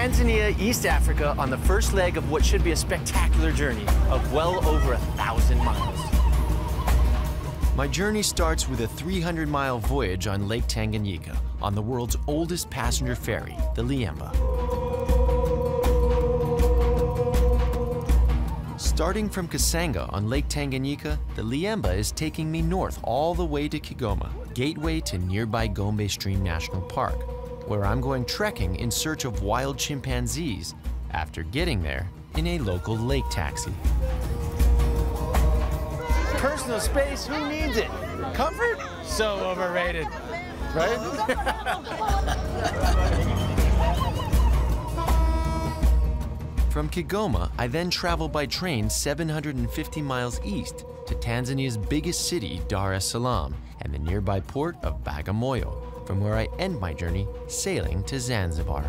Tanzania, East Africa, on the first leg of what should be a spectacular journey of well over 1,000 miles. My journey starts with a 300-mile voyage on Lake Tanganyika, on the world's oldest passenger ferry, the Liemba. Starting from Kasanga on Lake Tanganyika, the Liemba is taking me north all the way to Kigoma, gateway to nearby Gombe Stream National Park, where I'm going trekking in search of wild chimpanzees after getting there in a local lake taxi. Personal space, who needs it? Comfort? So overrated, right? From Kigoma, I then travel by train 750 miles east to Tanzania's biggest city, Dar es Salaam, and the nearby port of Bagamoyo, from where I end my journey sailing to Zanzibar.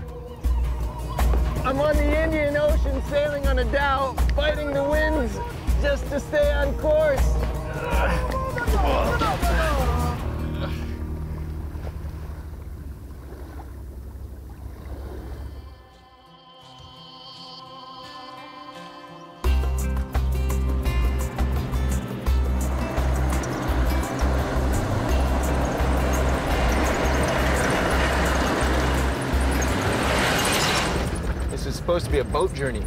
I'm on the Indian Ocean sailing on a dhow, fighting the winds just to stay on course. It's supposed to be a boat journey,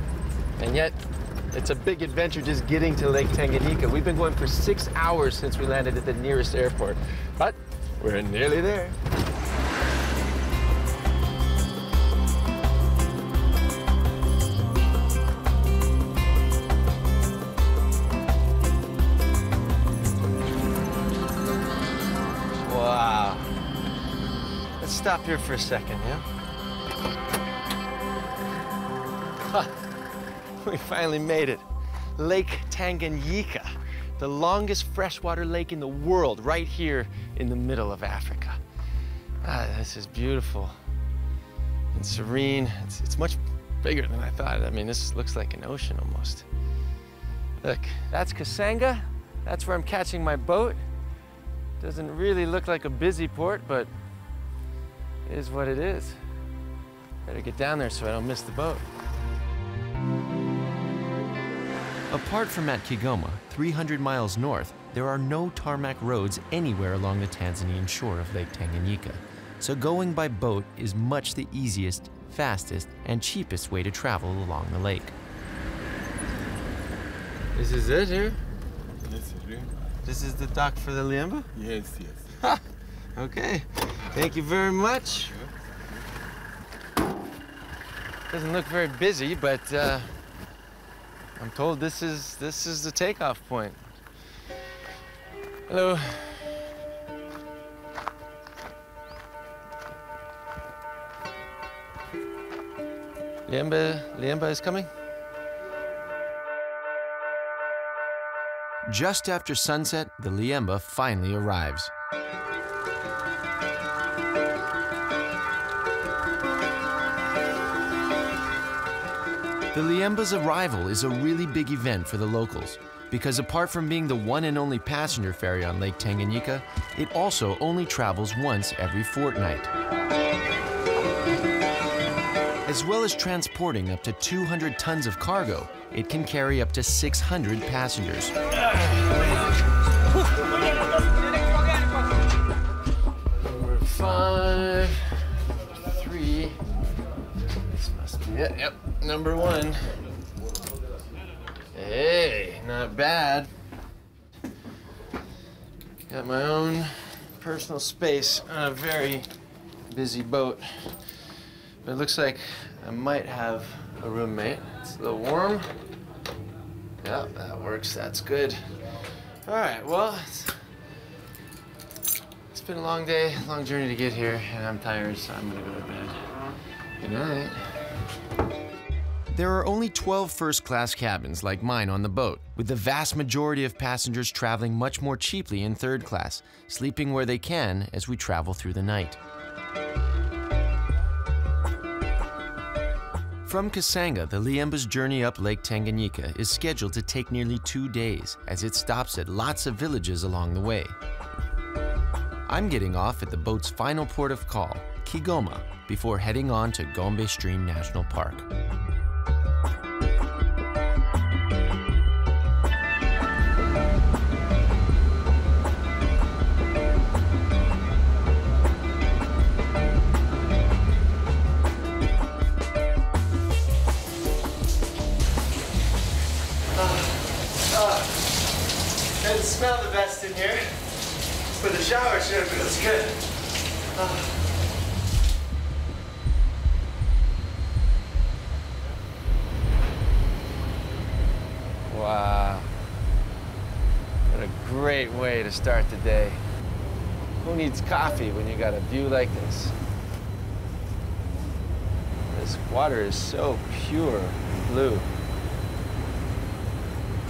and yet it's a big adventure just getting to Lake Tanganyika. We've been going for 6 hours since we landed at the nearest airport, but we're nearly there. Wow. Let's stop here for a second, yeah? We finally made it. Lake Tanganyika, the longest freshwater lake in the world, right here in the middle of Africa. This is beautiful and serene. It's much bigger than I thought. I mean, this looks like an ocean almost. Look, that's Kasanga. That's where I'm catching my boat. Doesn't really look like a busy port, but it is what it is. Better get down there so I don't miss the boat. Apart from at Kigoma, 300 miles north, there are no tarmac roads anywhere along the Tanzanian shore of Lake Tanganyika, so going by boat is much the easiest, fastest, and cheapest way to travel along the lake. This is it here? Yes, it is. This is the dock for the Liemba? Yes, yes. Ha! Okay, thank you very much. Doesn't look very busy, but I'm told this is the takeoff point. Hello. Liemba is coming? Just after sunset, the Liemba finally arrives. The Liemba's arrival is a really big event for the locals, because apart from being the one and only passenger ferry on Lake Tanganyika, it also only travels once every fortnight. As well as transporting up to 200 tons of cargo, it can carry up to 600 passengers. Number 5, 3, this must be it, yep. Number 1. Hey, not bad. Got my own personal space on a very busy boat. But it looks like I might have a roommate. It's a little warm. Yep, that works, that's good. All right, well, it's been a long day, long journey to get here, and I'm tired, so I'm gonna go to bed. Good night. There are only 12 first-class cabins like mine on the boat, with the vast majority of passengers traveling much more cheaply in third class, sleeping where they can as we travel through the night. From Kasanga, the Liemba's journey up Lake Tanganyika is scheduled to take nearly 2 days, as it stops at lots of villages along the way. I'm getting off at the boat's final port of call, Kigoma, before heading on to Gombe Stream National Park. Doesn't smell the best in here, but the shower sure feels good. Wow. What a great way to start the day. Who needs coffee when you got a view like this? This water is so pure blue.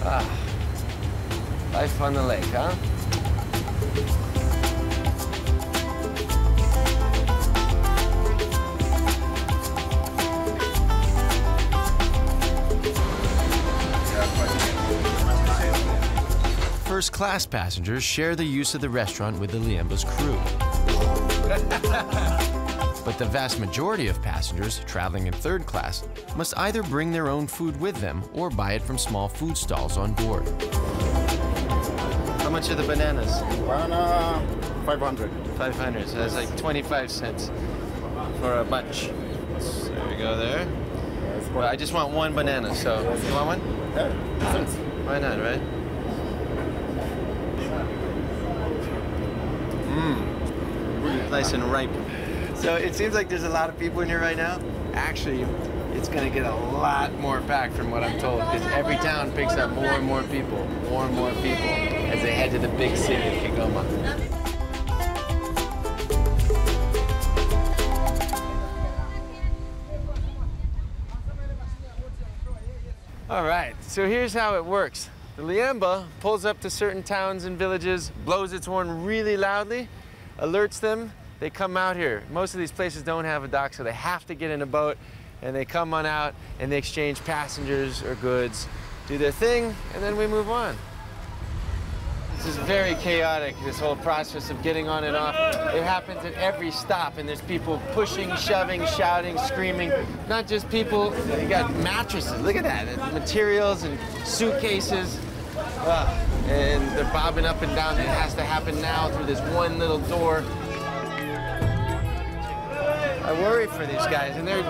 Ah. Life on the lake, huh? First-class passengers share the use of the restaurant with the Liemba's crew. But the vast majority of passengers traveling in third class must either bring their own food with them or buy it from small food stalls on board. How much are the bananas? Banana, 500. 500, so that's like 25 cents for a bunch. So there we go there. Well, I just want one banana, so you want one? Yeah, thanks. Why not, right? Nice and ripe. So it seems like there's a lot of people in here right now. Actually, it's gonna get a lot more packed from what I'm told, because every town picks up more and more people as they head to the big city of Kigoma. All right, so here's how it works. The Liemba pulls up to certain towns and villages, blows its horn really loudly, alerts them. They come out here. Most of these places don't have a dock, so they have to get in a boat, and they come on out and they exchange passengers or goods, do their thing, and then we move on. This is very chaotic, this whole process of getting on and off. It happens at every stop, and there's people pushing, shoving, shouting, screaming. Not just people, you got mattresses, look at that, and materials and suitcases. And they're bobbing up and down. It has to happen now through this one little door. I worry for these guys, and they're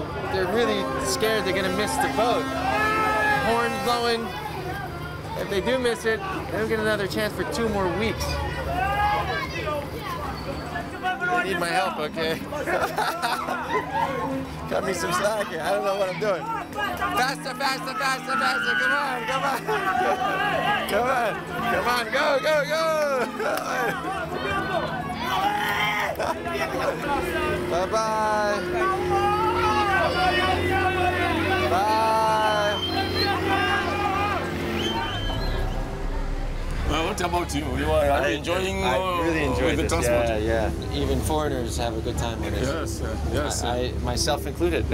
really scared they're gonna miss the boat. Horn blowing. If they do miss it, they don't get another chance for 2 more weeks. They need my help, okay? Cut me some slack here. I don't know what I'm doing. Faster, faster, faster, faster. Come on, come on. Come on, come on, go, go, go. Bye-bye. Bye. Well, what about you? Are you enjoying? I really enjoy the this. transport? Yeah, yeah. Even foreigners have a good time with this. Yes, yes. Myself included.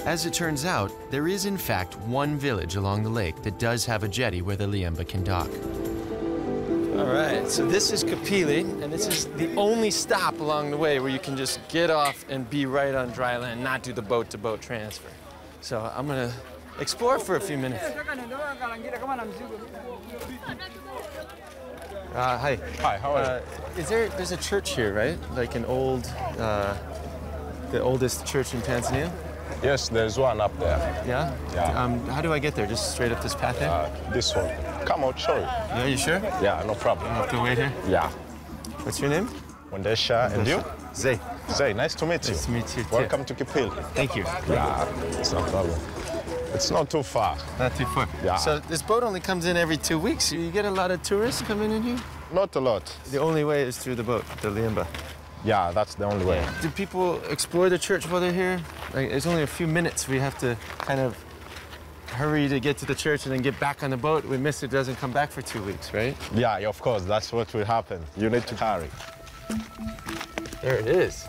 As it turns out, there is in fact one village along the lake that does have a jetty where the Liemba can dock. All right, so this is Kapili, and this is the only stop along the way where you can just get off and be right on dry land, not do the boat-to-boat transfer. So I'm gonna explore for a few minutes. Hi. Hi, how are you? There's a church here, right? Like an old, the oldest church in Tanzania? Yes, there's one up there. Yeah? Yeah. How do I get there? Just straight up this path here? This one. Come, I'll show you. Yeah, you sure? Yeah, no problem. I have to wait here? Yeah. What's your name? Wandesha, and you? Zay. Zay, nice to meet you. Nice to meet you, too. Welcome to Kipili. Thank you. Yeah, it's no problem. It's not too far. Not too far. Yeah. So this boat only comes in every 2 weeks. You get a lot of tourists coming in here? Not a lot. The only way is through the boat, the Liemba. Yeah, that's the only way. Do people explore the church while they're here? Like, it's only a few minutes. We have to kind of hurry to get to the church and then get back on the boat. We miss it, doesn't come back for 2 weeks, right? Yeah, of course, that's what will happen. You need to hurry. There it is.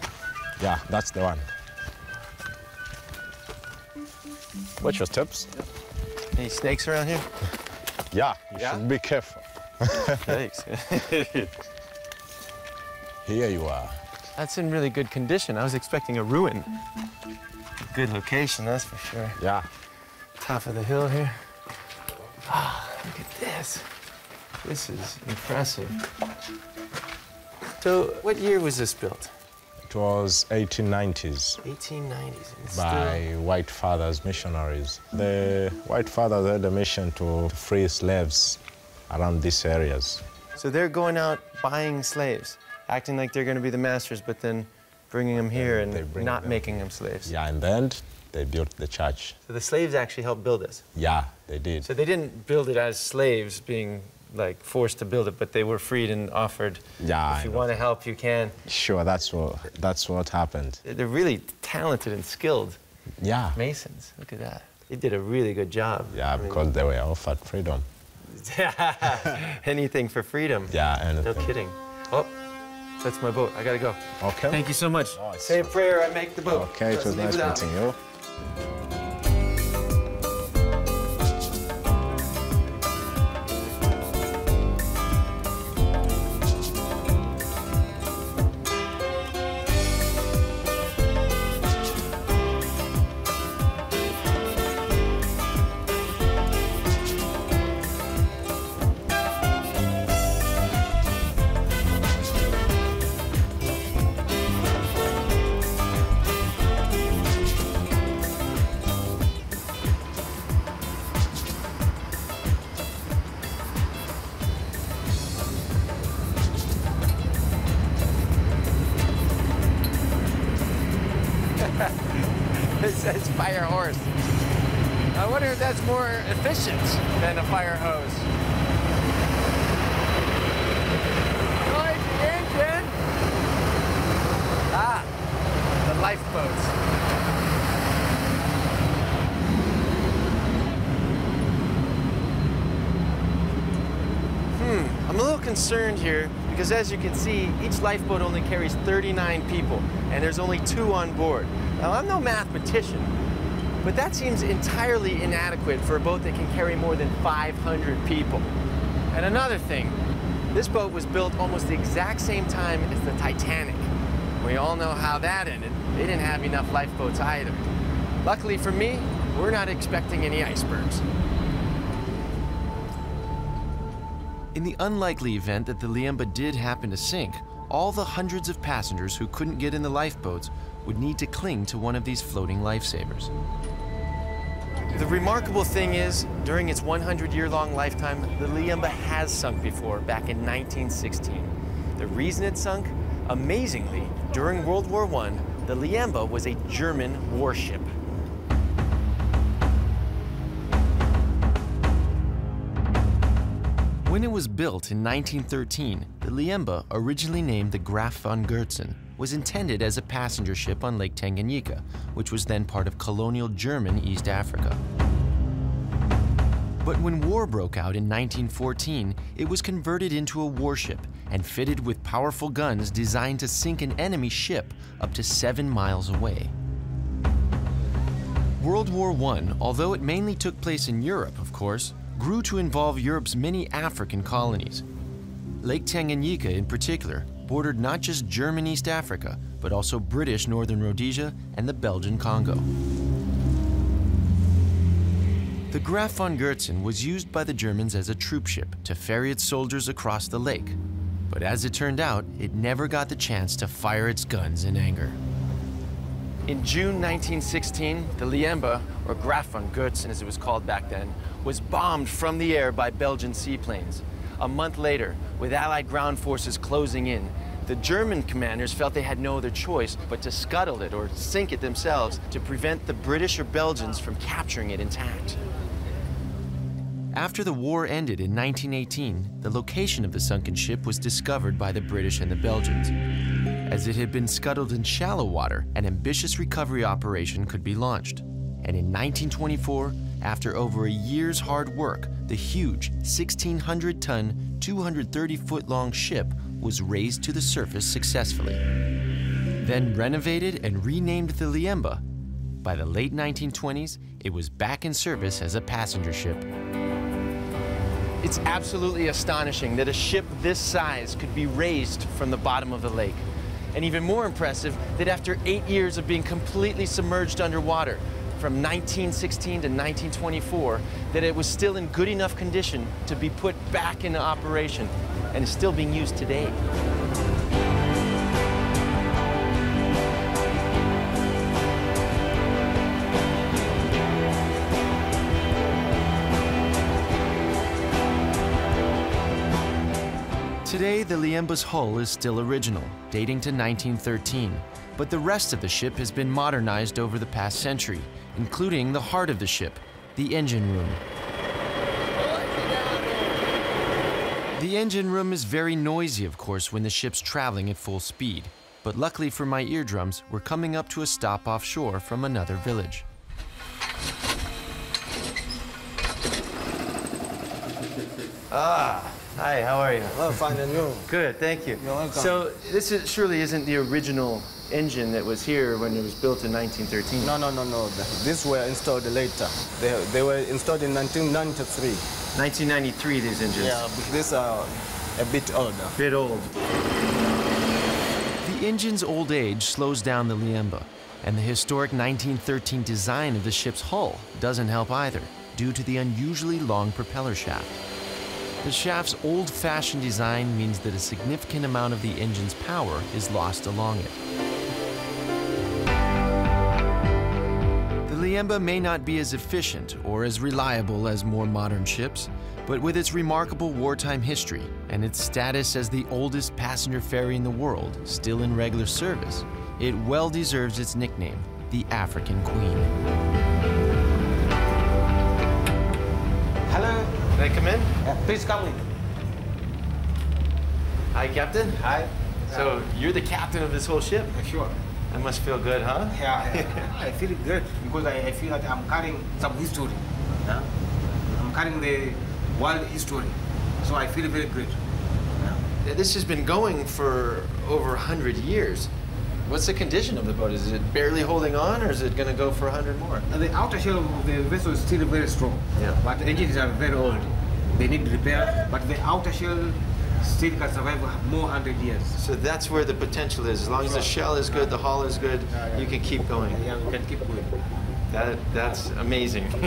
Yeah, that's the one. Watch your steps. Any snakes around here? Yeah, you should be careful. Snakes. Here you are. That's in really good condition. I was expecting a ruin. Good location, that's for sure. Yeah. Top of the hill here. Ah, look at this. This is impressive. So, what year was this built? It was 1890s 1890s. And by white fathers, missionaries. The white fathers had a mission to free slaves around these areas. So they're going out buying slaves, acting like they're going to be the masters, but then bringing them here and not making them slaves. Yeah, and then they built the church. So the slaves actually helped build this? Yeah, they did. So they didn't build it as slaves being like forced to build it, but they were freed and offered, Yeah, if you want to help, you can. Sure, that's what happened. They're really talented and skilled Yeah. masons. Look at that. They did a really good job. Yeah, because they were offered freedom. Anything for freedom. Yeah, anything. No kidding. Oh, that's my boat. I gotta go. Okay. Thank you so much. Oh, Say a prayer, I make the boat. Okay, it was nice meeting you. It says fire horse. I wonder if that's more efficient than a fire hose. Noise the engine! Ah, the lifeboats. I'm a little concerned here because as you can see, each lifeboat only carries 39 people and there's only 2 on board. Now, I'm no mathematician, but that seems entirely inadequate for a boat that can carry more than 500 people. And another thing, this boat was built almost the exact same time as the Titanic. We all know how that ended. They didn't have enough lifeboats either. Luckily for me, we're not expecting any icebergs. In the unlikely event that the Liemba did happen to sink, all the hundreds of passengers who couldn't get in the lifeboats would need to cling to one of these floating lifesavers. The remarkable thing is, during its 100-year-long lifetime, the Liemba has sunk before, back in 1916. The reason it sunk? Amazingly, during World War I, the Liemba was a German warship. When it was built in 1913, the Liemba, originally named the Graf von Goetzen, was intended as a passenger ship on Lake Tanganyika, which was then part of colonial German East Africa. But when war broke out in 1914, it was converted into a warship and fitted with powerful guns designed to sink an enemy ship up to 7 miles away. World War I, although it mainly took place in Europe, of course, grew to involve Europe's many African colonies. Lake Tanganyika, in particular, bordered not just German East Africa, but also British Northern Rhodesia and the Belgian Congo. The Graf von Goetzen was used by the Germans as a troop ship to ferry its soldiers across the lake. But as it turned out, it never got the chance to fire its guns in anger. In June 1916, the Liemba, or Graf von Goetzen as it was called back then, was bombed from the air by Belgian seaplanes. A month later, with Allied ground forces closing in, The German commanders felt they had no other choice but to scuttle it or sink it themselves to prevent the British or Belgians from capturing it intact. After the war ended in 1918, the location of the sunken ship was discovered by the British and the Belgians. As it had been scuttled in shallow water, an ambitious recovery operation could be launched. And in 1924, after over a year's hard work, the huge 1,600-ton, 230-foot-long ship was raised to the surface successfully. Then renovated and renamed the Liemba. By the late 1920s, it was back in service as a passenger ship. It's absolutely astonishing that a ship this size could be raised from the bottom of the lake. And even more impressive, that after 8 years of being completely submerged underwater, from 1916 to 1924, that it was still in good enough condition to be put back into operation and is still being used today. Today, the Liemba's hull is still original, dating to 1913, but the rest of the ship has been modernized over the past century, including the heart of the ship, the engine room. The engine room is very noisy, of course, when the ship's traveling at full speed, but luckily for my eardrums, we're coming up to a stop offshore from another village. Hi, how are you? Hello, fine, and you? Good, thank you. You're welcome. So this surely isn't the original engine that was here when it was built in 1913? No. These were installed later. They were installed in 1993. 1993, these engines? Yeah, but these are a bit older. Bit old. The engine's old age slows down the Liemba, and the historic 1913 design of the ship's hull doesn't help either, due to the unusually long propeller shaft. The shaft's old-fashioned design means that a significant amount of the engine's power is lost along it. The Liemba may not be as efficient or as reliable as more modern ships, but with its remarkable wartime history and its status as the oldest passenger ferry in the world still in regular service, it well deserves its nickname, the African Queen. Hello. Can I come in? Yeah, please come in. Hi, Captain. Hi. So you're the captain of this whole ship? Sure. That must feel good, huh? Yeah. I feel good because I feel that I'm carrying some history. Yeah? I'm carrying the world history, so I feel very good. Yeah? This has been going for over 100 years. What's the condition of the boat? Is it barely holding on, or is it going to go for 100 more? The outer shell of the vessel is still very strong, Yeah. but the engines are very old. They need repair, but the outer shell still can survive more 100 years. So that's where the potential is. As long as the shell is good, the hull is good, you can keep going. Yeah, we can keep going. That's amazing. All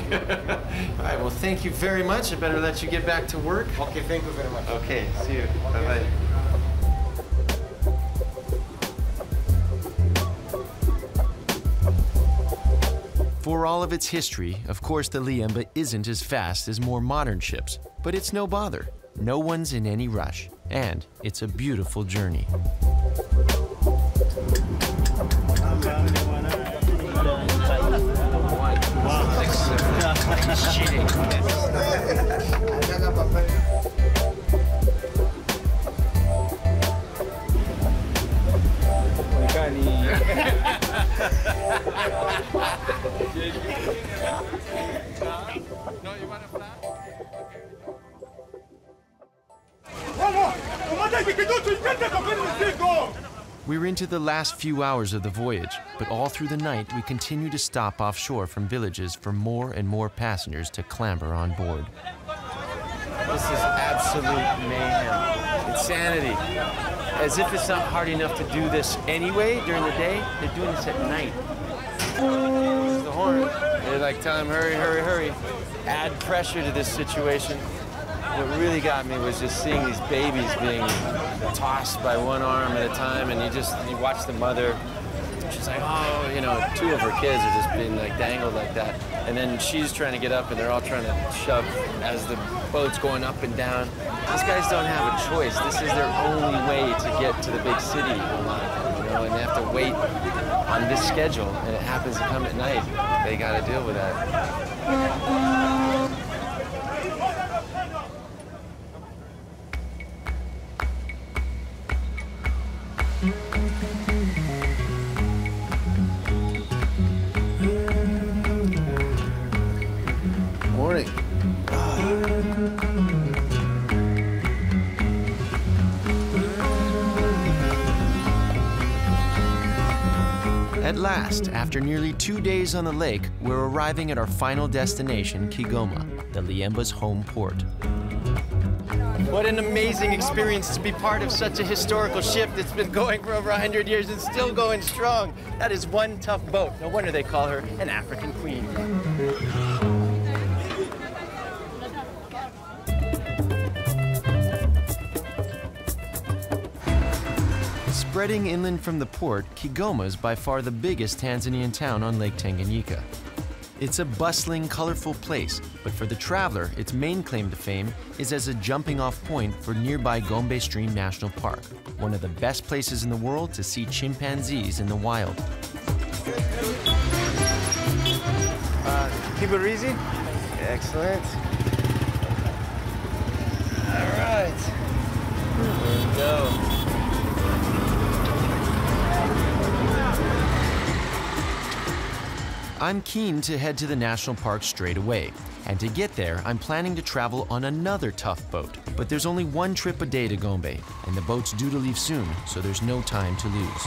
right, well, thank you very much. I better let you get back to work. Okay, thank you very much. Okay, see you. Bye-bye. For all of its history, of course, the Liemba isn't as fast as more modern ships, but it's no bother. No one's in any rush, and it's a beautiful journey. He's cheating. We're into the last few hours of the voyage, but all through the night we continue to stop offshore from villages for more and more passengers to clamber on board. This is absolute mayhem, insanity. As if it's not hard enough to do this anyway during the day, they're doing this at night. This is the horn. They're like telling them, hurry, hurry, hurry. Add pressure to this situation. What really got me was just seeing these babies being tossed by one arm at a time, and you watch the mother She's like, oh, you know, 2 of her kids are just being like dangled like that. And then she's trying to get up and they're all trying to shove as the boat's going up and down. These guys don't have a choice. This is their only way to get to the big city, you know, and they have to wait on this schedule, and it happens to come at night. They got to deal with that. Morning. At last, after nearly 2 days on the lake, we're arriving at our final destination, Kigoma, the Liemba's home port. What an amazing experience to be part of such a historical ship that's been going for over 100 years and still going strong. That is one tough boat. No wonder they call her an African queen. Spreading inland from the port, Kigoma is by far the biggest Tanzanian town on Lake Tanganyika. It's a bustling, colorful place, but for the traveler, its main claim to fame is as a jumping-off point for nearby Gombe Stream National Park, one of the best places in the world to see chimpanzees in the wild. Keep it easy. Excellent. All right. There we go. I'm keen to head to the national park straight away, and to get there, I'm planning to travel on another tough boat. But there's only 1 trip a day to Gombe, and the boat's due to leave soon, so there's no time to lose.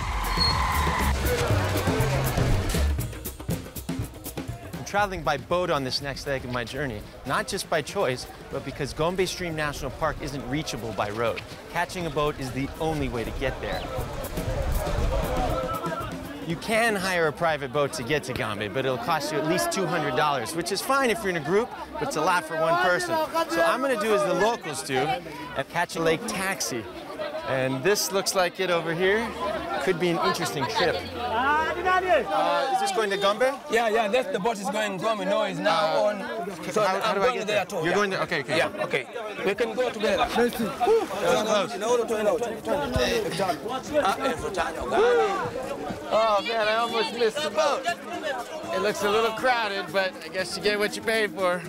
I'm traveling by boat on this next leg of my journey, not just by choice, but because Gombe Stream National Park isn't reachable by road. Catching a boat is the only way to get there. You can hire a private boat to get to Gombe, but it'll cost you at least $200, which is fine if you're in a group, but it's a lot for one person. So I'm going to do as the locals do and catch a lake taxi. And this looks like it over here. Could be an interesting trip. Is this going to Gombe? Yeah, that's the boat is going Gombe. No, it's now on. So how do I get there? Too. You're going there? Okay. Yeah, okay. We can go together. That was close. Oh man, I almost missed the boat. It looks a little crowded, but I guess you get what you pay for.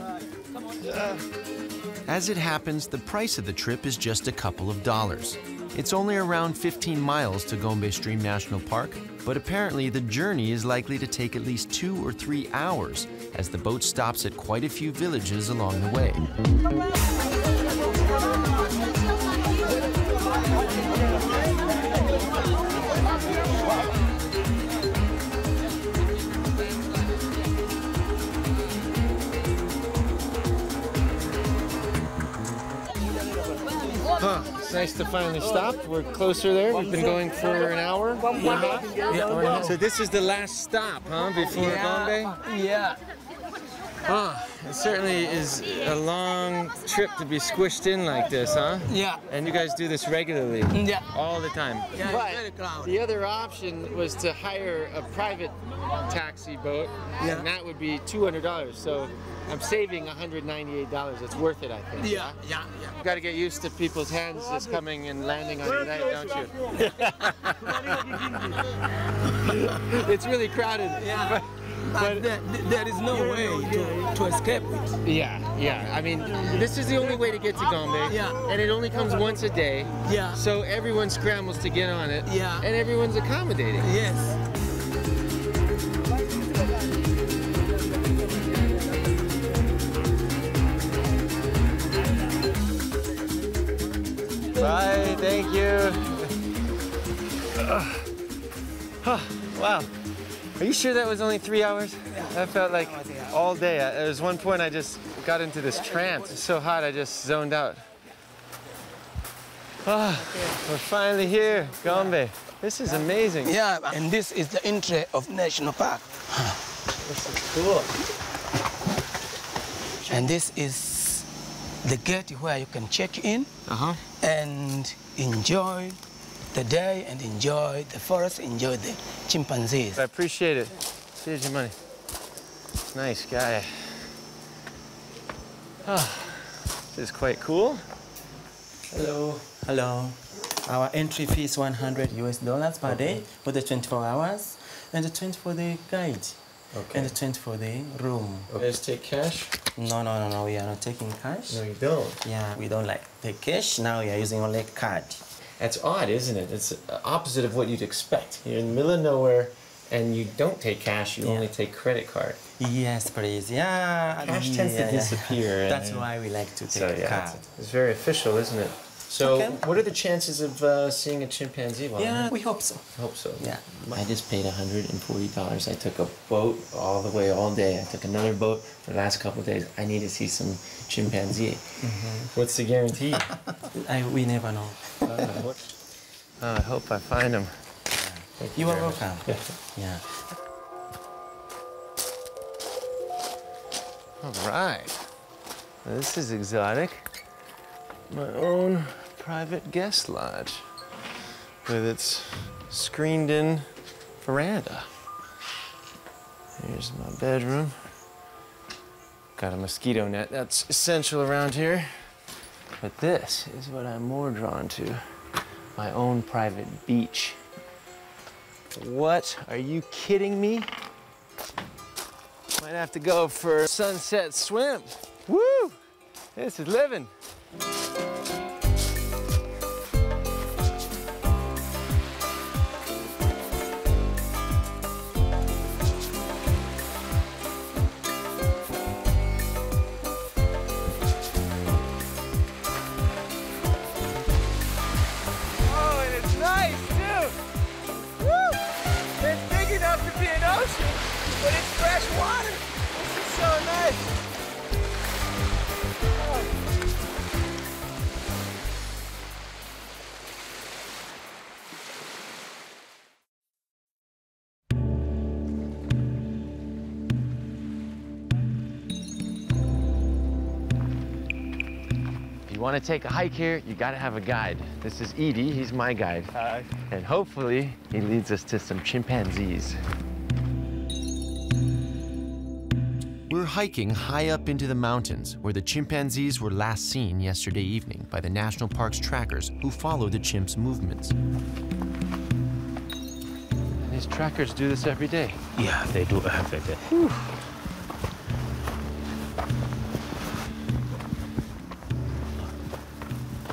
As it happens, the price of the trip is just a couple of dollars. It's only around 15 miles to Gombe Stream National Park, but apparently the journey is likely to take at least 2 or 3 hours, as the boat stops at quite a few villages along the way. It's nice to finally stop. We're closer there. We've been going for an hour and a half. Yeah. So this is the last stop, huh, before Gombe? Yeah. Oh, it certainly is a long trip to be squished in like this, huh? Yeah. And you guys do this regularly? Yeah. All the time? Yeah, But it's very crowded. the other option was to hire a private taxi boat, and that would be $200. So I'm saving $198. It's worth it, I think. Yeah. You got to get used to people's hands just coming and landing on your neck, don't you? It's really crowded. Yeah. But there is no way to escape it. Yeah. I mean, this is the only way to get to Gombe. Yeah. And it only comes once a day. Yeah. So everyone scrambles to get on it. Yeah. And everyone's accommodating. Yes. Bye, thank you. Wow. Are you sure that was only 3 hours? That felt like all day. There was one point I just got into this trance. It's so hot I just zoned out. We're finally here, Gombe. This is amazing. Yeah, and this is the entry of National Park. This is cool. And this is the gate where you can check in and enjoy the day and enjoy the forest, enjoy the chimpanzees. I appreciate it. Here's your money. Nice guy. Oh, this is quite cool. Hello. Hello. Our entry fee is $100 per day for the 24 hours, and the 20 for the guide, and the 20 for the room. Okay. Let's take cash. No, we are not taking cash. No, you don't. Yeah, we don't like take cash. Now we are using only card. That's odd, isn't it? It's opposite of what you'd expect. You're in the middle of nowhere, and you don't take cash. You only take credit card. Yes, please. Yeah. Cash tends to disappear. That's why we like to take card. It's very official, isn't it? So, what are the chances of seeing a chimpanzee while Yeah, we hope so. I hope so. Yeah. I just paid $140. I took a boat all the way all day. I took another boat for the last couple of days. I need to see some chimpanzee. What's the guarantee? We never know. I hope I find him. You are welcome. Yeah. All right. Well, this is exotic. My own private guest lodge with its screened-in veranda. Here's my bedroom. Got a mosquito net. That's essential around here. But this is what I'm more drawn to. My own private beach. What? Are you kidding me? Might have to go for a sunset swim. Woo! This is living. But it's fresh water. This is so nice. If you want to take a hike here, you got to have a guide. This is Edie. He's my guide. Hi. And hopefully, he leads us to some chimpanzees. We're hiking high up into the mountains where the chimpanzees were last seen yesterday evening by the National Park's trackers who follow the chimps' movements. And these trackers do this every day. Yeah, they do every day. Whew.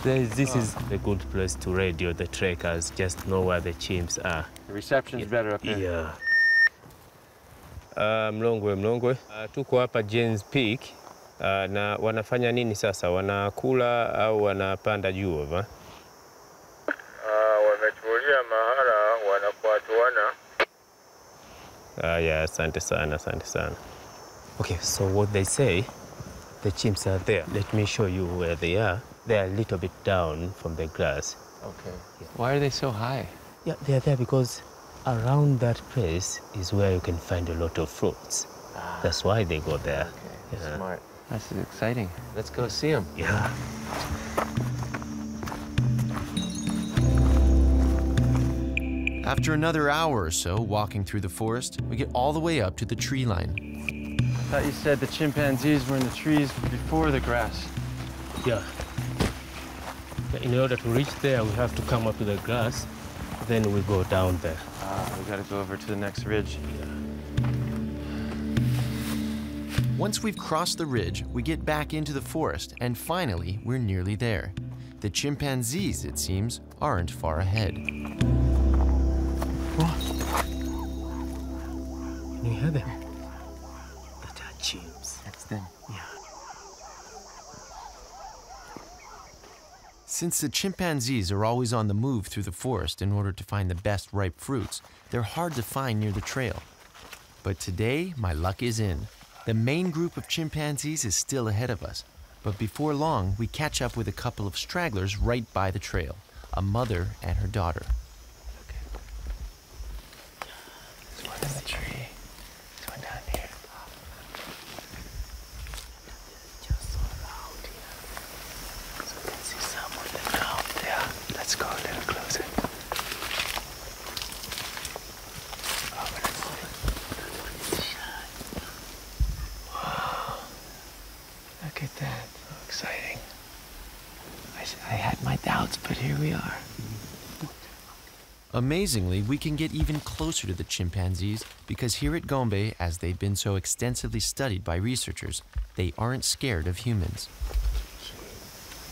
This is a good place to radio the trackers, just know where the chimps are. The reception's better up here. Yeah. Mlongwe. Tuko hapa James Peak. Na wanafanya nini sasa? Wanakula au wanapanda juu hapa? Wametulia mahala wanafuatuana. Yeah, asante sana. Okay, so what they say, the chimps are there. Let me show you where they are. They are a little bit down from the grass. Okay. Yeah. Why are they so high? Yeah, they are there because around that place is where you can find a lot of fruits. That's why they go there. Okay, yeah. Smart. This is exciting. Let's go see them. Yeah. After another hour or so walking through the forest, we get all the way up to the tree line. I thought you said the chimpanzees were in the trees before the grass. Yeah. In order to reach there, we have to come up to the grass, then we go down there. We gotta go over to the next ridge. Once we've crossed the ridge, we get back into the forest, and finally, we're nearly there. The chimpanzees, it seems, aren't far ahead. What? Can you hear them? That are chimps. That's them. Yeah. Since the chimpanzees are always on the move through the forest in order to find the best ripe fruits, they're hard to find near the trail. But today, my luck is in. The main group of chimpanzees is still ahead of us. But before long, we catch up with a couple of stragglers right by the trail, a mother and her daughter. Okay. There's one in the tree. There's one down here. Just so loud here. So we can see some on the ground there. Let's go a little closer. doubts, but here we are. Amazingly, we can get even closer to the chimpanzees because here at Gombe, as they've been so extensively studied by researchers, they aren't scared of humans.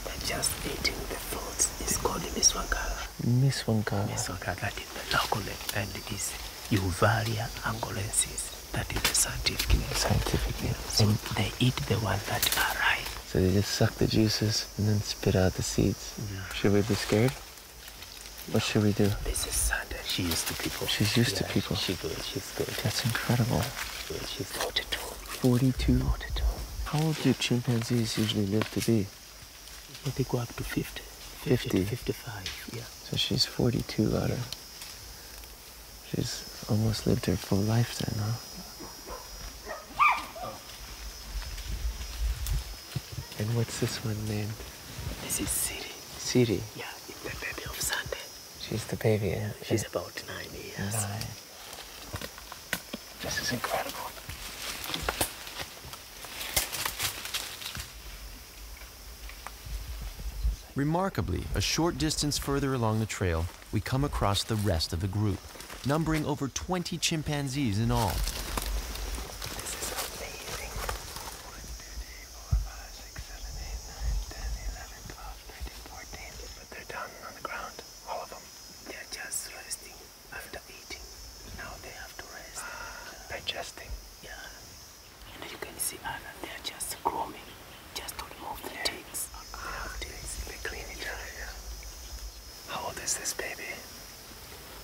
They're just eating the fruits. It's called miswankala. Miswankala. Miswankala, that is the local name, and it is Uvaria angolensis. That is the scientific name. Scientific name. So they eat the ones that are ripe. So they just suck the juices and then spit out the seeds. Yeah. Should we be scared? What should we do? This is Sunday. She used to people. She's used to people. She's good. She's good. That's incredible. She's 42. 42? 42. How old do chimpanzees usually live to be? They go up to 50. 50 to 55, yeah. So she's 42 out of... She's almost lived her full life then, huh? And what's this one named? This is Siri. Siri? Yeah, it's the baby of Sunday. She's the baby, yeah? She's about 9 years. 9. This is incredible. Remarkably, a short distance further along the trail, we come across the rest of the group, numbering over 20 chimpanzees in all. This is amazing. 1, 2, 3, 4, 5, 6, 7, 8, 9, 10, 11, 12, 13, 14. But they're down on the ground, all of them. They're just resting after eating. Now they have to rest. Digesting. Yeah. And you can see Anna, they're just grooming, just to remove the ticks. They have ticks. They clean each other, yeah. How old is this baby?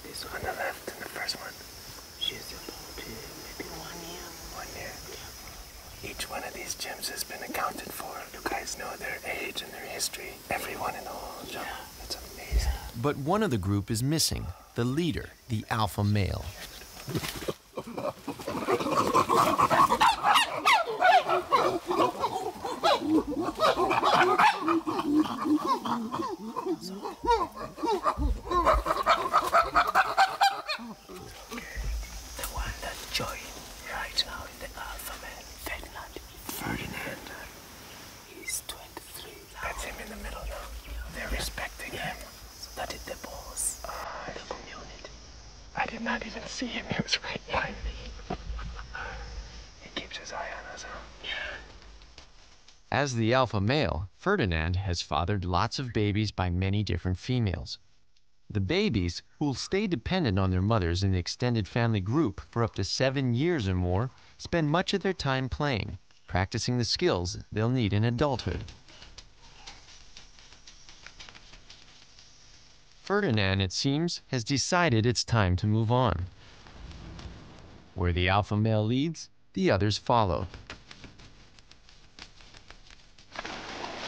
This On the left and the first one. she's about maybe 1 year. 1 year. Each one of these chimps has been accounted for. You guys know their age and their history. Everyone in the whole jungle. Yeah. It's amazing. But one of the group is missing. The leader, the alpha male. The one that joined right now in the alpha male, Ferdinand. He's 23 now. That's him in the middle now. They're respecting him. So that is the boss of the community. I did not even see him. He was right by me. He keeps his eye on us, huh? As the alpha male, Ferdinand has fathered lots of babies by many different females. The babies, who'll stay dependent on their mothers in the extended family group for up to 7 years or more, spend much of their time playing, practicing the skills they'll need in adulthood. Ferdinand, it seems, has decided it's time to move on. Where the alpha male leads, the others follow.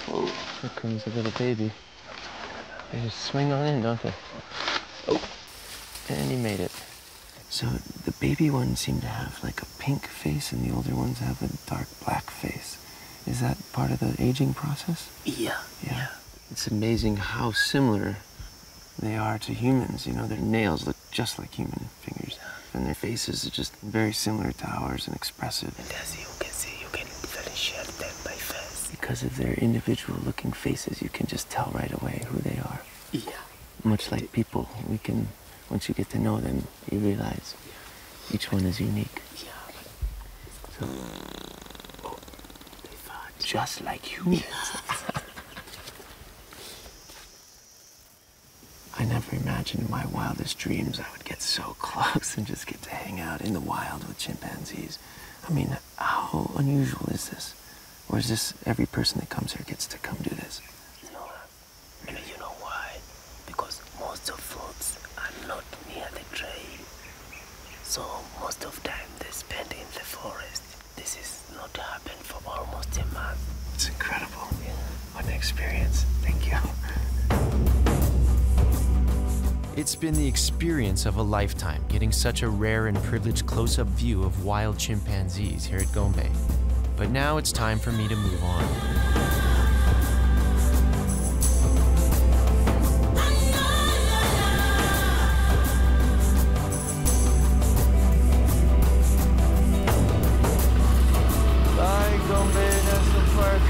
Oh, here comes a little baby. They just swing on in, don't they? Oh, and he made it. So the baby ones seem to have like a pink face and the older ones have a dark black face. Is that part of the aging process? Yeah. It's amazing how similar they are to humans. You know, their nails look just like human fingers. And their faces are just very similar to ours and expressive. And as you can see, you can differentiate them by face. Because of their individual looking faces, you can just tell right away who they are. Yeah. Much like people, we can, once you get to know them, you realize each one is unique. Yeah. So, They fart. just like humans. I never imagined in my wildest dreams I would get so close and just get to hang out in the wild with chimpanzees. I mean, how unusual is this? Or is this every person that comes here gets to come do this? No. And you know why? Because most of fruits are not near the trail. So most of time they spend in the forest. This is not happened for almost a month. It's incredible. What an experience. Thank you. It's been the experience of a lifetime getting such a rare and privileged close-up view of wild chimpanzees here at Gombe. But now it's time for me to move on. Bye, Gombe National Park.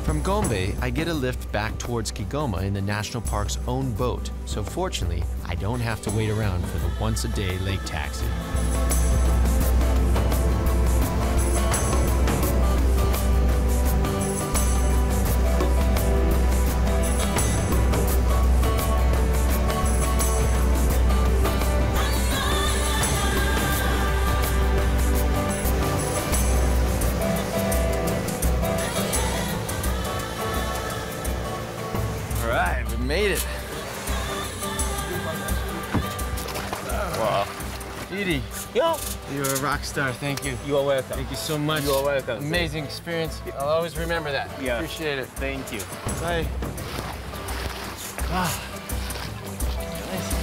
From From Gombe, I get a lift back towards Kigoma in the national park's own boat, so fortunately, I don't have to wait around for the once-a-day lake taxi. Made it. Wow. Edie. Yo. You're a rock star. Thank you. You are welcome. Thank you so much. You are welcome. Amazing experience. I'll always remember that. Yeah. Appreciate it. Thank you. Bye. Ah. Nice.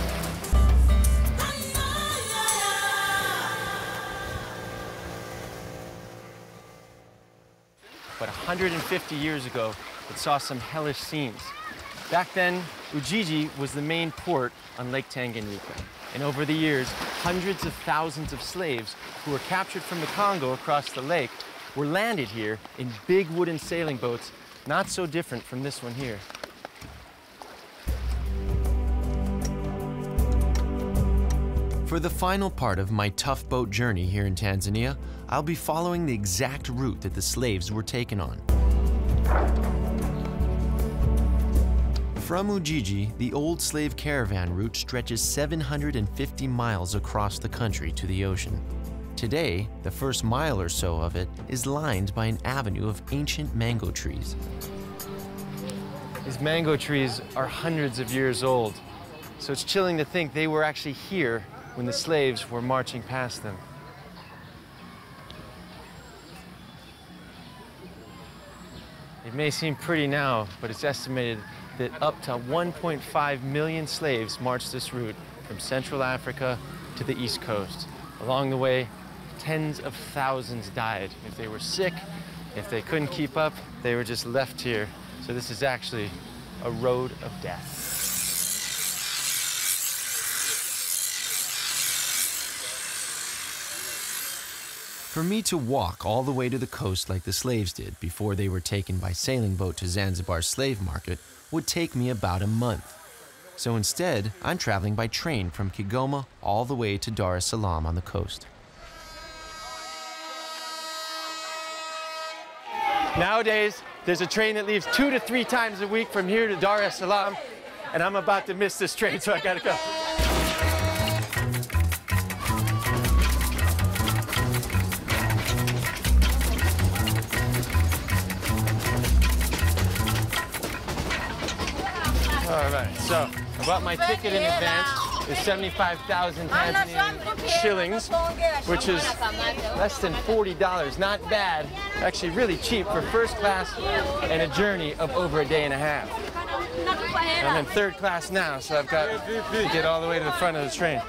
But 150 years ago, it saw some hellish scenes. Back then, Ujiji was the main port on Lake Tanganyika. And over the years, hundreds of thousands of slaves who were captured from the Congo across the lake were landed here in big wooden sailing boats, not so different from this one here. For the final part of my tough boat journey here in Tanzania, I'll be following the exact route that the slaves were taken on. From Ujiji, the old slave caravan route stretches 750 miles across the country to the ocean. Today, the first mile or so of it is lined by an avenue of ancient mango trees. These mango trees are hundreds of years old, so it's chilling to think they were actually here when the slaves were marching past them. It may seem pretty now, but it's estimated that up to 1.5 million slaves marched this route from Central Africa to the East Coast. Along the way, tens of thousands died. If they were sick, if they couldn't keep up, they were just left here. So this is actually a road of death. For me to walk all the way to the coast like the slaves did before they were taken by sailing boat to Zanzibar's slave market would take me about a month. So instead, I'm traveling by train from Kigoma all the way to Dar es Salaam on the coast. Nowadays, there's a train that leaves 2 to 3 times a week from here to Dar es Salaam, and I'm about to miss this train, so I gotta go. All right, so I bought my ticket in advance. It's 75,000 Tanzanian shillings, which is less than $40. Not bad. Actually really cheap for first class and a journey of over a day and a half. I'm in third class now, so I've got to get all the way to the front of the train.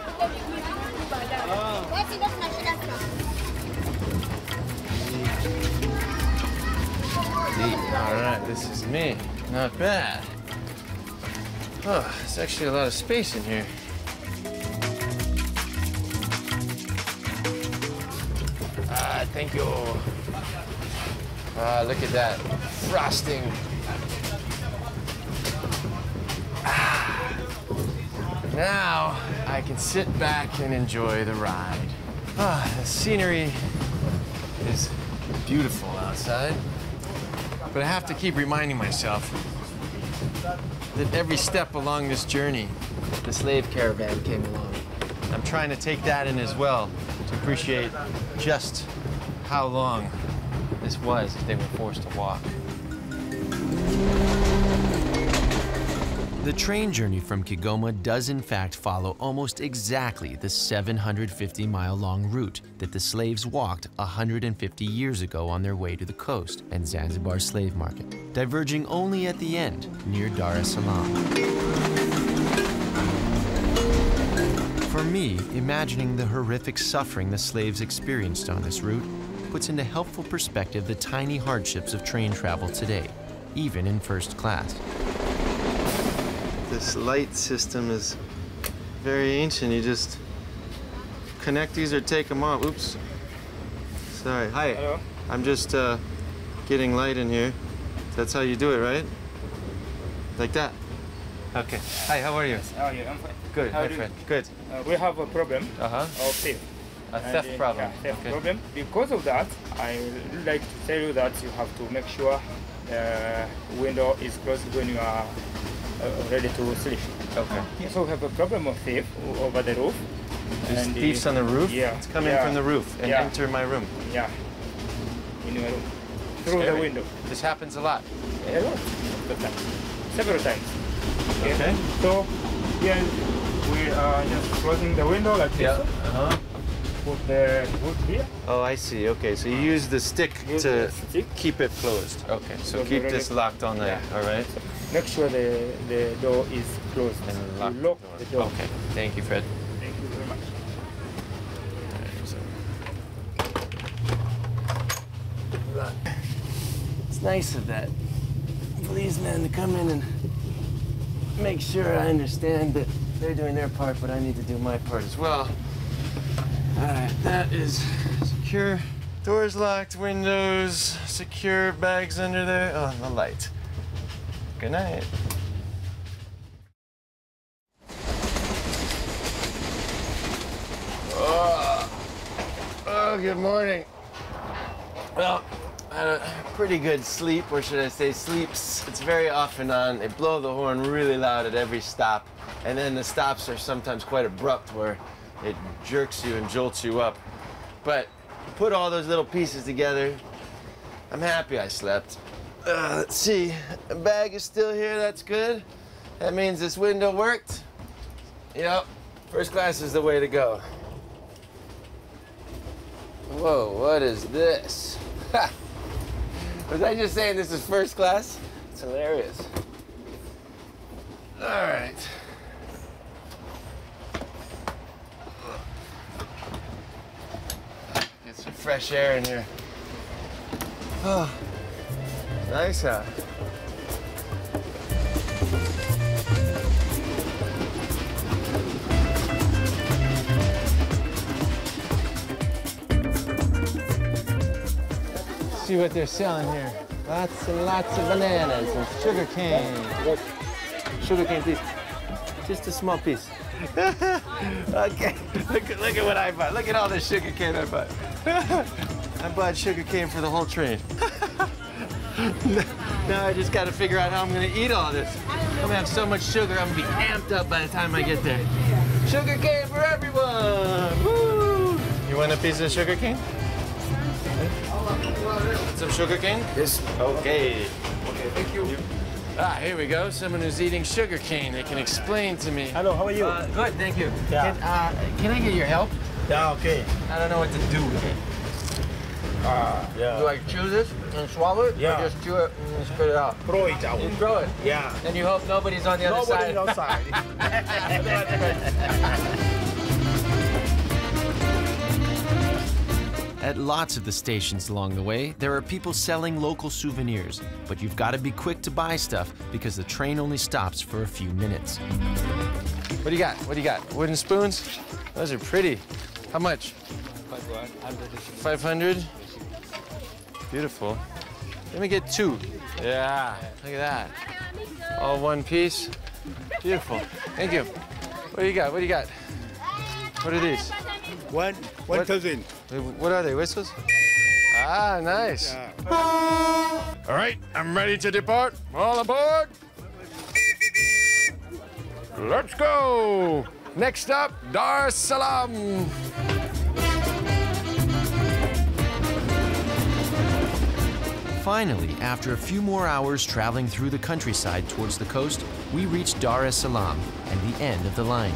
All right, this is me. Not bad. Oh, there's actually a lot of space in here. Ah, thank you. Ah, look at that frosting. Ah. Now I can sit back and enjoy the ride. Ah, the scenery is beautiful outside, but I have to keep reminding myself that every step along this journey, the slave caravan came along. I'm trying to take that in as well to appreciate just how long this was that they were forced to walk. The train journey from Kigoma does in fact follow almost exactly the 750-mile-long route that the slaves walked 150 years ago on their way to the coast and Zanzibar's slave market, diverging only at the end near Dar es Salaam. For me, imagining the horrific suffering the slaves experienced on this route puts into helpful perspective the tiny hardships of train travel today, even in first class. This light system is very ancient. You just connect these or take them off. Oops. Sorry. Hi. Hello. I'm just getting light in here. That's how you do it, right? Like that. Okay. Hi, how are you? How are you? I'm fine. Good, my friend. Good. We have a problem Uh-huh. of theft. A theft problem. Yeah, theft Okay. problem. Because of that, I would like to tell you that you have to make sure the window is closed when you are ready to sleep. Okay. So we have a problem of thief over the roof. There's And thieves on the roof? Yeah. It's coming from the roof and enter my room. Yeah. In your room. Through the window. This happens a lot. A lot of the time. Several times. Okay. So here we are just closing the window like this. Uh-huh. Put the wood here. Oh, I see. Okay, so you use the stick to keep it closed. Okay, so keep this locked all night. All right. Make sure the door is closed. And lock the door. Okay. Thank you, Fred. Thank you very much. It's nice of that policeman to come in and make sure I understand that they're doing their part, but I need to do my part as well. All right, that is secure. Doors locked, windows secure, bags under there. Oh, and the light. Good night. Oh, good morning. Well, I had a pretty good sleep, or should I say sleeps. It's very off and on. They blow the horn really loud at every stop, and then the stops are sometimes quite abrupt where it jerks you and jolts you up. But put all those little pieces together, I'm happy I slept. Let's see, the bag is still here, that's good. That means this window worked. Yep, first class is the way to go. Whoa, what is this? Ha! Was I just saying this is first class? It's hilarious. All right. Get some fresh air in here. Oh, nice out. See what they're selling here. Lots and lots of bananas and sugar cane. Sugar cane, please. Just a small piece. Okay, look at what I bought. Look at all this sugar cane I bought. I bought sugar cane for the whole train. Now I just got to figure out how I'm going to eat all this. I'm going to have so much sugar, I'm going to be amped up by the time I get there. Sugar cane for everyone! Woo! You want a piece of sugar cane? Some sugar cane? Yes. Okay. Okay, thank you. Ah, here we go. Someone who's eating sugar cane. They can explain to me. Hello, how are you? Good, thank you. Yeah. Can I get your help? Yeah, okay. I don't know what to do with it. Yeah. Do I chew this and swallow it? Yeah. Or just chew it and spit it out? Throw it out. You throw it? Yeah. And you hope nobody's on the other side? Nobody outside. At lots of the stations along the way, there are people selling local souvenirs, but you've got to be quick to buy stuff because the train only stops for a few minutes. What do you got? What do you got? Wooden spoons? Those are pretty. How much? 500. Beautiful. Let me get 2. Yeah, look at that. All one piece. Beautiful. Thank you. What do you got? What do you got? What are these? 1,000. What are they, whistles? Ah, nice. All right, I'm ready to depart. All aboard. Let's go. Next up, Dar es Salaam. Finally, after a few more hours traveling through the countryside towards the coast, we reach Dar es Salaam and the end of the line.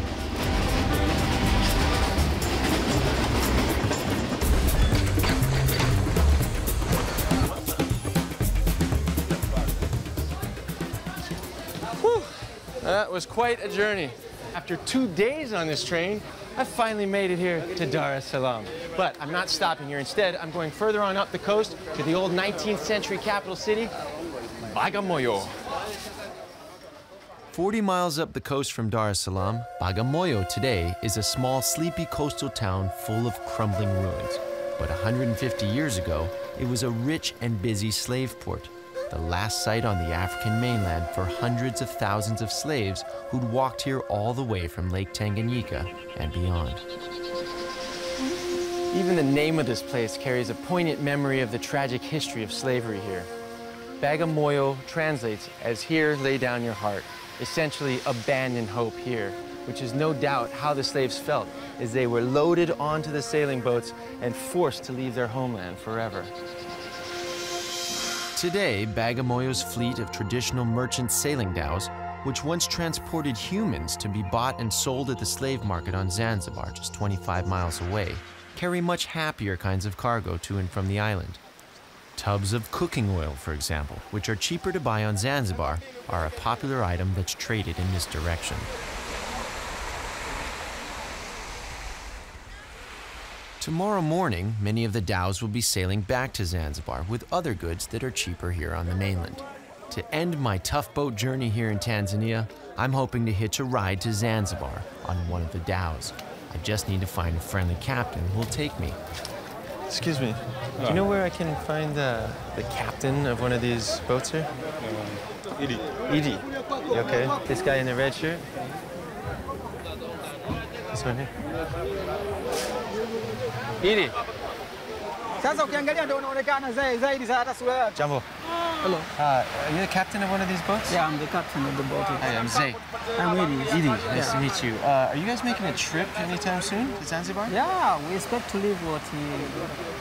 That was quite a journey. After 2 days on this train, I finally made it here to Dar es Salaam. But I'm not stopping here. Instead, I'm going further on up the coast to the old 19th century capital city, Bagamoyo. 40 miles up the coast from Dar es Salaam, Bagamoyo today is a small, sleepy coastal town full of crumbling ruins. But 150 years ago, it was a rich and busy slave port. the last site on the African mainland for hundreds of thousands of slaves who'd walked here all the way from Lake Tanganyika and beyond. Even the name of this place carries a poignant memory of the tragic history of slavery here. Bagamoyo translates as "here lay down your heart," essentially abandon hope here, which is no doubt how the slaves felt as they were loaded onto the sailing boats and forced to leave their homeland forever. Today, Bagamoyo's fleet of traditional merchant sailing dhows, which once transported humans to be bought and sold at the slave market on Zanzibar, just 25 miles away, carry much happier kinds of cargo to and from the island. Tubs of cooking oil, for example, which are cheaper to buy on Zanzibar, are a popular item that's traded in this direction. Tomorrow morning, many of the dhows will be sailing back to Zanzibar with other goods that are cheaper here on the mainland. To end my tough boat journey here in Tanzania, I'm hoping to hitch a ride to Zanzibar on one of the dhows. I just need to find a friendly captain who will take me. Excuse me, do you know where I can find the captain of one of these boats here? Edie. Edie. You okay? This guy in the red shirt? This one here. Edie. Jumbo. Hello. Are you the captain of one of these boats? Yeah, I'm the captain of the boat. Hi, I'm Zay. I'm Edie. Edie, nice to meet you. Are you guys making a trip anytime soon to Zanzibar? Yeah, we expect to leave at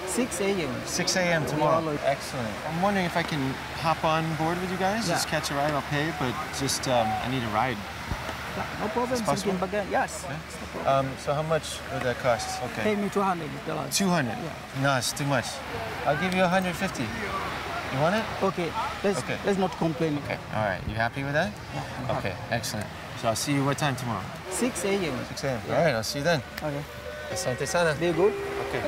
6 a.m. 6 a.m. tomorrow. Excellent. I'm wondering if I can hop on board with you guys, Yeah. just catch a ride. I'll pay, but just I need a ride. Yeah, no problem. It's possible? Yes. Yeah. So how much would that cost? Okay. Pay me $200. 200. Yeah. No, it's too much. I'll give you 150. You want it? Okay. Let's not complain. Okay. All right. You happy with that? Yeah. Okay. Excellent. So I'll see you what time tomorrow? 6 a.m. 6 a.m. All right. I'll see you then. Okay. Asante sana. Be good. Okay.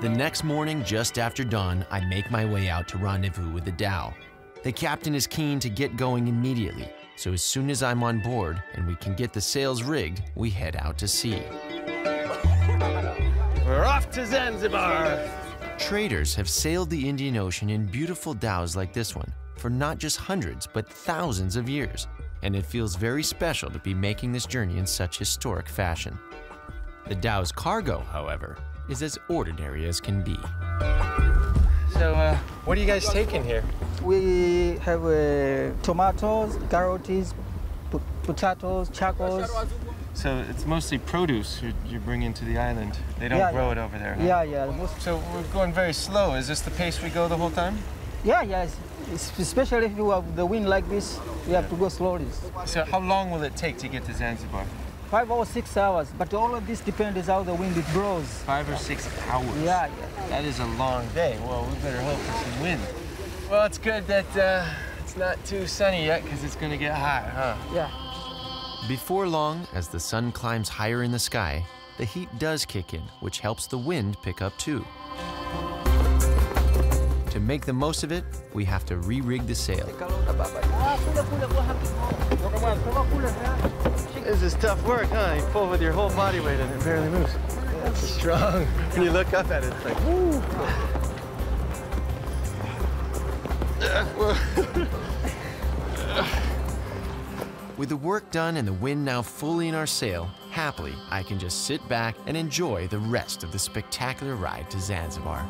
The next morning, just after dawn, I make my way out to rendezvous with the dhow. The captain is keen to get going immediately, so as soon as I'm on board and we can get the sails rigged, we head out to sea. We're off to Zanzibar! Traders have sailed the Indian Ocean in beautiful dhows like this one for not just hundreds, but thousands of years, and it feels very special to be making this journey in such historic fashion. The dhow's cargo, however, is as ordinary as can be. So, what are you guys taking here? We have tomatoes, carrots, potatoes, chocos. So it's mostly produce you're bringing to the island. They don't grow it over there, huh? Yeah. So we're going very slow. Is this the pace we go the whole time? Yeah. Especially if you have the wind like this, we have to go slowly. So how long will it take to get to Zanzibar? 5 or 6 hours, but all of this depends how the wind it blows. 5 or 6 hours? Yeah. That is a long day. Well, we better hope for some wind. Well, it's good that it's not too sunny yet, because it's going to get hot, huh? Yeah. Before long, as the sun climbs higher in the sky, the heat does kick in, which helps the wind pick up too. To make the most of it, we have to re-rig the sail. This is tough work, huh? You pull with your whole body weight and it barely moves. That's strong. When you look up at it, it's like, woo! With the work done and the wind now fully in our sail, happily, I can just sit back and enjoy the rest of the spectacular ride to Zanzibar.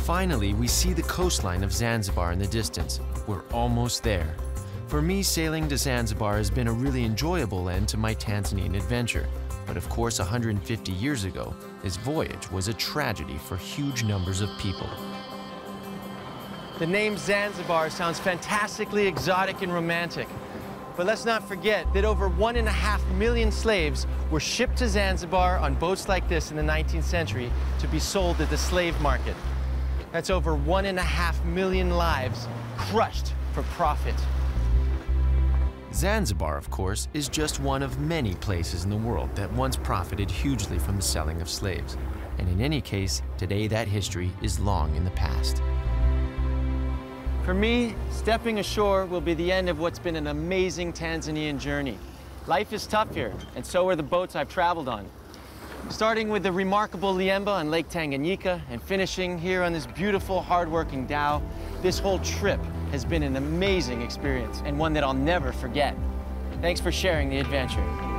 Finally, we see the coastline of Zanzibar in the distance. We're almost there. For me, sailing to Zanzibar has been a really enjoyable end to my Tanzanian adventure. But of course, 150 years ago, this voyage was a tragedy for huge numbers of people. The name Zanzibar sounds fantastically exotic and romantic. But let's not forget that over 1.5 million slaves were shipped to Zanzibar on boats like this in the 19th century to be sold at the slave market. That's over 1.5 million lives crushed for profit. Zanzibar, of course, is just one of many places in the world that once profited hugely from the selling of slaves. And in any case, today that history is long in the past. For me, stepping ashore will be the end of what's been an amazing Tanzanian journey. Life is tough here, and so are the boats I've traveled on. Starting with the remarkable Liemba on Lake Tanganyika and finishing here on this beautiful, hard-working dhow, this whole trip has been an amazing experience and one that I'll never forget. Thanks for sharing the adventure.